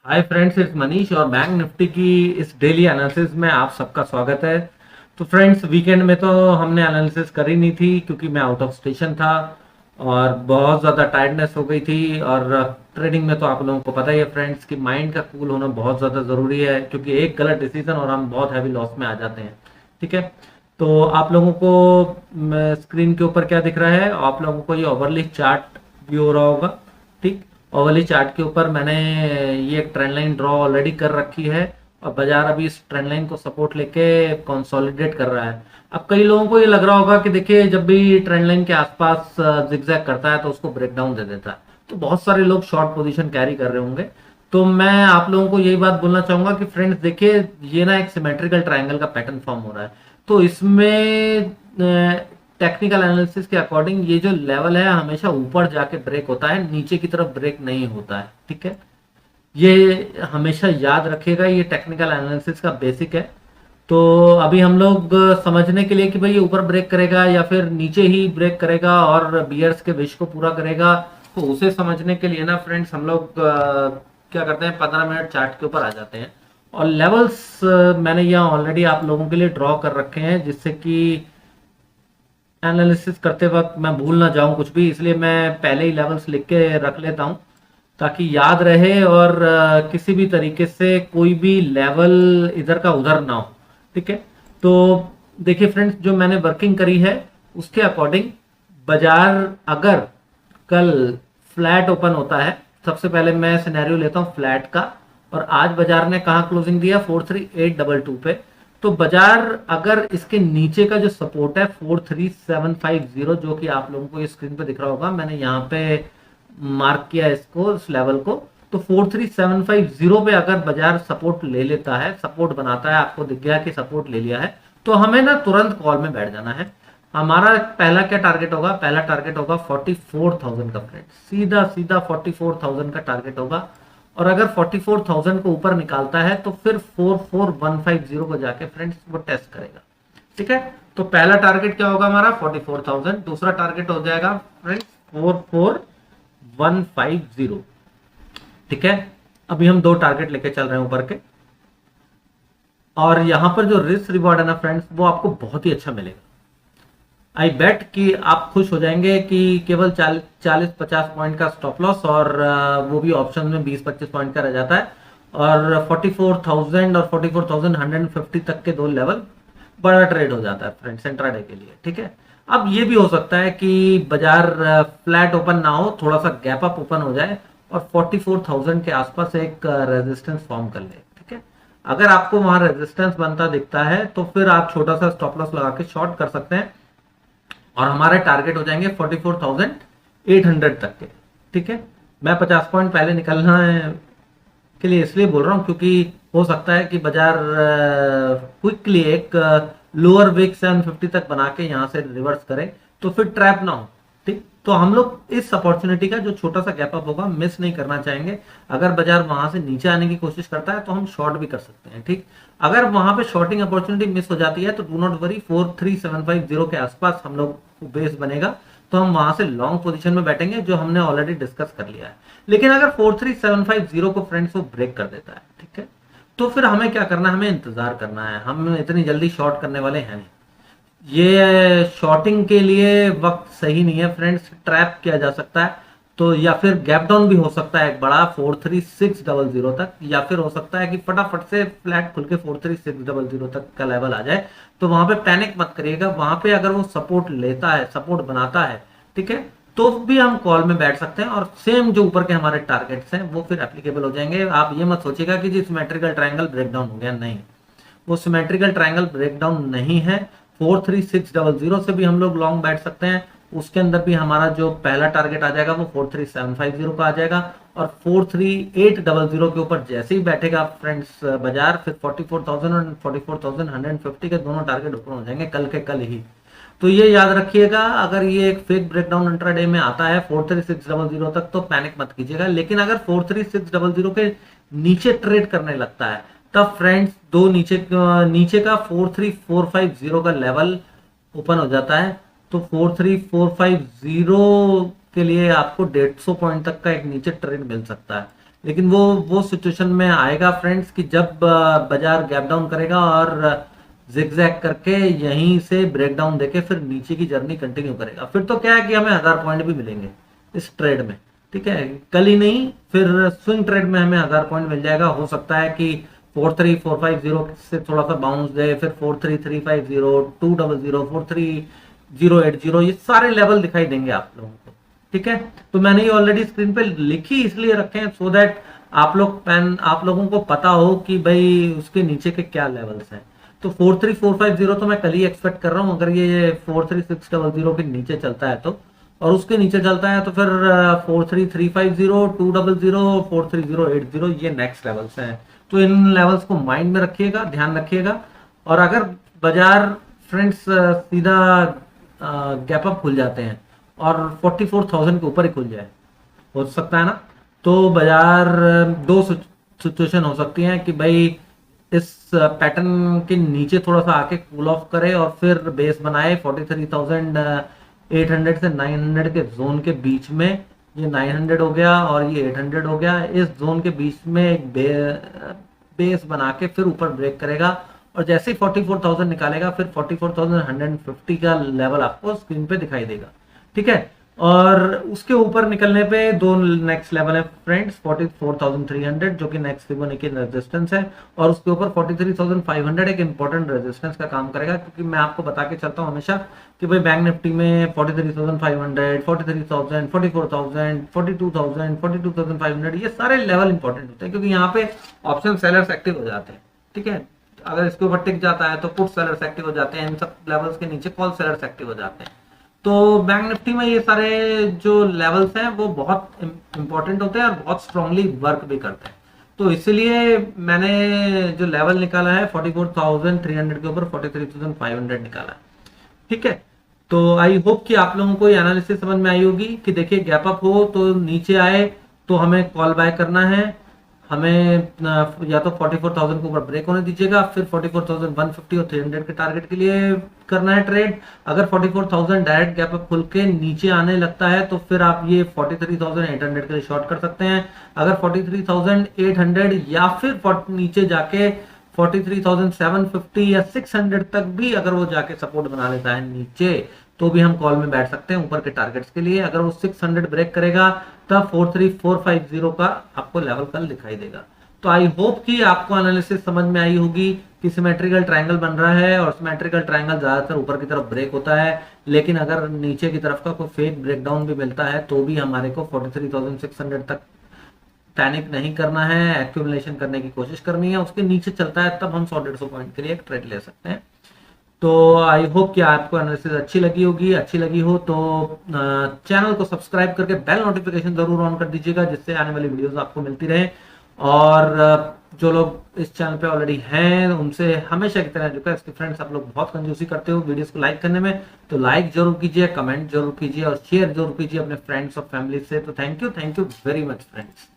Hi friends, it's Manish और bank Nifty की इस डेली एनालिसिस में आप सबका स्वागत है। तो फ्रेंड्स, वीकेंड में तो हमने एनालिसिस करी नहीं थी क्योंकि मैं आउट ऑफ स्टेशन था और बहुत ज़्यादा टायर्डनेस हो गई थी। और ट्रेडिंग में तो आप लोगों को पता ही है फ्रेंड्स कि माइंड का कूल होना बहुत ज़्यादा ज़रूरी है, क्योंकि एक गलत डिसीजन और हम बहुत हैवी लॉस में आ जाते हैं। ठीक है, तो आप लोगों को स्क्रीन के ऊपर क्या दिख रहा है, आप लोगों को ये ओवरली चार्ट भी हो रहा होगा। ठीक, ओवरली चार्ट के ऊपर मैंने ये एक ट्रेंड लाइन ड्रॉ ऑलरेडी कर रखी है और बाजार अभी इस ट्रेंड लाइन को सपोर्ट लेके कंसोलिडेट कर रहा है। अब कई लोगों को ये लग रहा होगा कि देखिए, जब भी ट्रेंड लाइन के आसपास जिगजैग करता है तो उसको ब्रेक डाउन दे देता है, तो बहुत सारे लोग शॉर्ट पोजीशन कैरी कर रहे होंगे। तो मैं आप लोगों को यही बात बोलना चाहूंगा कि फ्रेंड्स देखिए, ये ना एक सिमेट्रिकल ट्रायंगल का पैटर्न फॉर्म हो रहा है। तो इसमें टेक्निकल एनालिसिस के अकॉर्डिंग ये जो लेवल है हमेशा ऊपर जाके ब्रेक होता है, नीचे की तरफ ब्रेक नहीं होता है। ठीक है, ये हमेशा याद रखिएगा, ये टेक्निकल एनालिसिस का बेसिक है। तो अभी हम लोग समझने के लिए कि भाई ये ऊपर ब्रेक करेगा या फिर नीचे ही ब्रेक करेगा और बियर्स के विश को पूरा करेगा, तो उसे समझने के लिए ना फ्रेंड्स हम लोग क्या करते हैं, 15 मिनट चार्ट के ऊपर आ जाते हैं। और लेवल्स मैंने यहाँ ऑलरेडी आप लोगों के लिए ड्रॉ कर रखे हैं, जिससे कि एनालिसिस करते वक्त मैं भूल ना जाऊं कुछ भी, इसलिए मैं पहले ही लेवल्स लिख के रख लेता हूं ताकि याद रहे और किसी भी तरीके से कोई भी लेवल इधर का उधर ना हो। ठीक है, तो देखिए फ्रेंड्स, जो मैंने वर्किंग करी है उसके अकॉर्डिंग बाजार अगर कल फ्लैट ओपन होता है, सबसे पहले मैं सिनेरियो लेता हूं फ्लैट का, और आज बाजार ने कहा क्लोजिंग दिया 43822 पे, तो बाजार अगर इसके नीचे का जो सपोर्ट है 43750, जो कि आप लोगों को स्क्रीन पे दिख रहा होगा, मैंने यहाँ पे मार्क किया इसको, इस लेवल को, तो 43750 पे अगर बाजार सपोर्ट ले लेता है, सपोर्ट बनाता है, आपको दिख गया कि सपोर्ट ले लिया है, तो हमें ना तुरंत कॉल में बैठ जाना है। हमारा पहला क्या टारगेट होगा, पहला टारगेट होगा 44,000 का फ्रेंड, सीधा सीधा 44,000 का टारगेट होगा। और अगर 44,000 को ऊपर निकालता है तो फिर 44150 को जाके फ्रेंड्स वो टेस्ट करेगा। ठीक है, तो पहला टारगेट क्या होगा हमारा 44,000, दूसरा टारगेट हो जाएगा फ्रेंड्स 44150। ठीक है, अभी हम दो टारगेट लेके चल रहे हैं ऊपर के, और यहां पर जो रिस्क रिवॉर्ड है ना फ्रेंड्स, वो आपको बहुत ही अच्छा मिलेगा। आई बेट कि आप खुश हो जाएंगे कि केवल 40-50 पॉइंट का स्टॉप लॉस, और वो भी ऑप्शन में 20-25 पॉइंट का रह जाता है, और 44,000 और 44,150 तक के दो लेवल बड़ा ट्रेड हो जाता है फ्रेंड्स इंट्राडे के लिए। ठीक है, अब ये भी हो सकता है कि बाजार फ्लैट ओपन ना हो, थोड़ा सा गैप अप ओपन हो जाए और 44,000 के आसपास एक रेजिस्टेंस फॉर्म कर ले। ठीक है, अगर आपको वहां रेजिस्टेंस बनता दिखता है तो फिर आप छोटा सा स्टॉप लॉस लगा के शॉर्ट कर सकते हैं, और हमारे टारगेट हो जाएंगे 44,800 तक के। ठीक है, मैं 50 पॉइंट पहले निकलना है के लिए इसलिए बोल रहा हूँ क्योंकि हो सकता है कि बाजार क्विकली एक लोअर विक 750 तक बना के यहाँ से रिवर्स करे, तो फिर ट्रैप ना हो। ठीक, तो हम लोग इस अपॉर्चुनिटी का जो छोटा सा गैप अप होगा मिस नहीं करना चाहेंगे। अगर बाजार वहां से नीचे आने की कोशिश करता है तो हम शॉर्ट भी कर सकते हैं। ठीक, अगर वहां पे शॉर्टिंग अपॉर्चुनिटी मिस हो जाती है तो डू नॉट वरी, 43750 के आसपास हम लोग बेस बनेगा, तो हम वहां से लॉन्ग पोजीशन में बैठेंगे, जो हमने ऑलरेडी डिस्कस कर लिया है। लेकिन अगर 43750 को फ्रेंड्स वो ब्रेक कर देता है, ठीक है, तो फिर हमें क्या करना है, हमें इंतजार करना है, हम इतनी जल्दी शॉर्ट करने वाले हैं नहीं। ये शॉर्टिंग के लिए वक्त सही नहीं है फ्रेंड्स, ट्रैप किया जा सकता है, तो या फिर गैप डाउन भी हो सकता है एक बड़ा 43600 तक, या फिर हो सकता है कि फटाफट से फ्लैट खुल के 43600 तक का लेवल आ जाए। तो वहां पे पैनिक मत करिएगा, वहां पे अगर वो सपोर्ट लेता है, सपोर्ट बनाता है, ठीक है, तो भी हम कॉल में बैठ सकते हैं, और सेम जो ऊपर के हमारे टारगेट्स हैं वो फिर एप्लीकेबल हो जाएंगे। आप ये मत सोचिएगा कि जी सिमेट्रिकल ट्रायंगल ब्रेकडाउन हो गया, नहीं, वो सिमेट्रिकल ट्रायंगल ब्रेकडाउन नहीं है। 43600 से भी हम लोग लॉन्ग बैठ सकते हैं, उसके अंदर भी हमारा जो पहला टारगेट आ जाएगा वो 43750 का आ जाएगा, और 43800 के ऊपर जैसे ही बैठेगा फ्रेंड्स बाजार, फिर 44,000 और 44,150 के दोनों टारगेट ओपन हो जाएंगे कल के कल ही। तो ये याद रखिएगा, अगर ये एक फेक ब्रेकडाउन इंट्राडे में आता है 43600 तक तो पैनिक मत कीजिएगा, लेकिन अगर 43600 के नीचे ट्रेड करने लगता है तब फ्रेंड्स दो नीचे का 43450 का लेवल ओपन हो जाता है, तो 43450 के लिए आपको 150 पॉइंट तक का एक नीचे ट्रेड मिल सकता है। लेकिन वो सिचुएशन में आएगा फ्रेंड्स कि जब बाजार गैप डाउन करेगा और जिगजैग करके यहीं से ब्रेक डाउन देके फिर नीचे की जर्नी कंटिन्यू करेगा। फिर तो क्या है कि हमें 1000 पॉइंट भी मिलेंगे इस ट्रेड में, ठीक है। कल ही नहीं, फिर स्विंग ट्रेड में हमें 1000 पॉइंट मिल जाएगा। हो सकता है कि 43450 से थोड़ा सा बाउंस दे, फिर 43350, 200, 43080, ये सारे लेवल दिखाई देंगे आप लोगों को, ठीक है। तो मैंने ये ऑलरेडी स्क्रीन पे लिखी इसलिए रखे हैं सो दैट आप लोगों को पता हो कि भाई उसके नीचे के क्या लेवल्स हैं। तो 43450 तो मैं कल ही एक्सपेक्ट कर रहा हूं, अगर ये 43600 के नीचे चलता है तो, और उसके नीचे चलता है तो फिर 43350, 200, 43080 ये नेक्स्ट लेवल्स हैं। तो इन लेवल्स को माइंड में रखिएगा, ध्यान रखिएगा। और अगर बाजार फ्रेंड्स सीधा गैप अप खुल जाते हैं और 44,000 के ऊपर ही खुल जाए, हो सकता है ना, तो बाजार दो सिचुएशन हो सकती हैं कि भाई इस पैटर्न के नीचे थोड़ा सा आके कूल ऑफ करे और फिर बेस बनाए 43,800 से 900 के जोन के बीच में। ये 900 हो गया और ये 800 हो गया, इस जोन के बीच में एक बेस बना के फिर ऊपर ब्रेक करेगा और जैसे ही 44,000 निकालेगा फिर 44,150 का लेवल आपको स्क्रीन पे दिखाई देगा, ठीक है। और उसके ऊपर निकलने पे दो नेक्स्ट लेवल है फ्रेंड्स, 44,300 जो कि नेक्स्ट फिबोनाची रेजिस्टेंस है, और उसके ऊपर 43,500 एक इंपॉर्टेंट रेजिस्टेंस का काम करेगा। क्योंकि मैं आपको बता के चलता हूँ हमेशा कि भाई बैंक निफ्टी में 43,500, 43,000, 44,000, 42,000, 42,500 ये सारे लेवल इंपॉर्टेंट होते हैं, क्योंकि यहाँ पे ऑप्शन सेलर्स एक्टिव हो जाते हैं, ठीक है। अगर इसके ऊपर टिक जाता है तो पुट सेलर्स एक्टिव हो जाते हैं, इन सब लेवल्स के नीचे कॉल सेलर्स एक्टिव हो जाते हैं। तो बैंक निफ्टी में ये सारे जो लेवल्स हैं वो बहुत इंपॉर्टेंट होते हैं और बहुत स्ट्रांगली वर्क भी करते हैं। तो इसलिए मैंने जो लेवल निकाला है 44,300 के ऊपर 43,500 निकाला है, ठीक है। तो आई होप कि आप लोगों को ये एनालिसिस समझ में आई होगी कि देखिए गैप अप हो तो नीचे आए तो हमें कॉल बाय करना है, हमें या तो 44,000 के ऊपर ब्रेक होने दीजिएगा, फिर 44,150 और 300 के टारगेट के लिए करना है ट्रेड। अगर 44,000 डायरेक्ट गैप अप खुल के नीचे आने लगता है तो फिर आप ये 43,800 के लिए शॉर्ट कर सकते हैं। अगर 43,800 या फिर नीचे जाके 43,750 या 600 तक भी अगर वो जाके सपोर्ट बना लेता है नीचे, तो भी हम कॉल में बैठ सकते हैं ऊपर के टारगेट्स के लिए। अगर वो 600 ब्रेक करेगा तब 43,450 का आपको लेवल कल दिखाई देगा। तो आई होप कि आपको एनालिसिस समझ में आई होगी कि सिमेट्रिकल ट्रायंगल बन रहा है और सिमेट्रिकल ट्रायंगल ज्यादातर ऊपर की तरफ ब्रेक होता है, लेकिन अगर नीचे की तरफ का कोई फेक ब्रेकडाउन भी मिलता है तो भी हमारे को 43,600 तक पैनिक नहीं करना है, एक्यूमुलेशन करने की कोशिश करनी है। उसके नीचे चलता है तब हम 100-150 पॉइंट के लिए एक ट्रेड ले सकते हैं। तो आई होप कि आपको एनालिसिस अच्छी लगी होगी। अच्छी लगी हो तो चैनल को सब्सक्राइब करके बेल नोटिफिकेशन जरूर ऑन कर दीजिएगा, जिससे आने वाली वीडियोस आपको मिलती रहे। और जो लोग इस चैनल पे ऑलरेडी हैं उनसे हमेशा की तरह रिक्वेस्ट कि फ्रेंड्स आप लोग बहुत कंजूसी करते हो वीडियोस को लाइक करने में, तो लाइक जरूर कीजिए, कमेंट जरूर कीजिए और शेयर जरूर कीजिए अपने फ्रेंड्स और फैमिली से। तो thank you very much friends.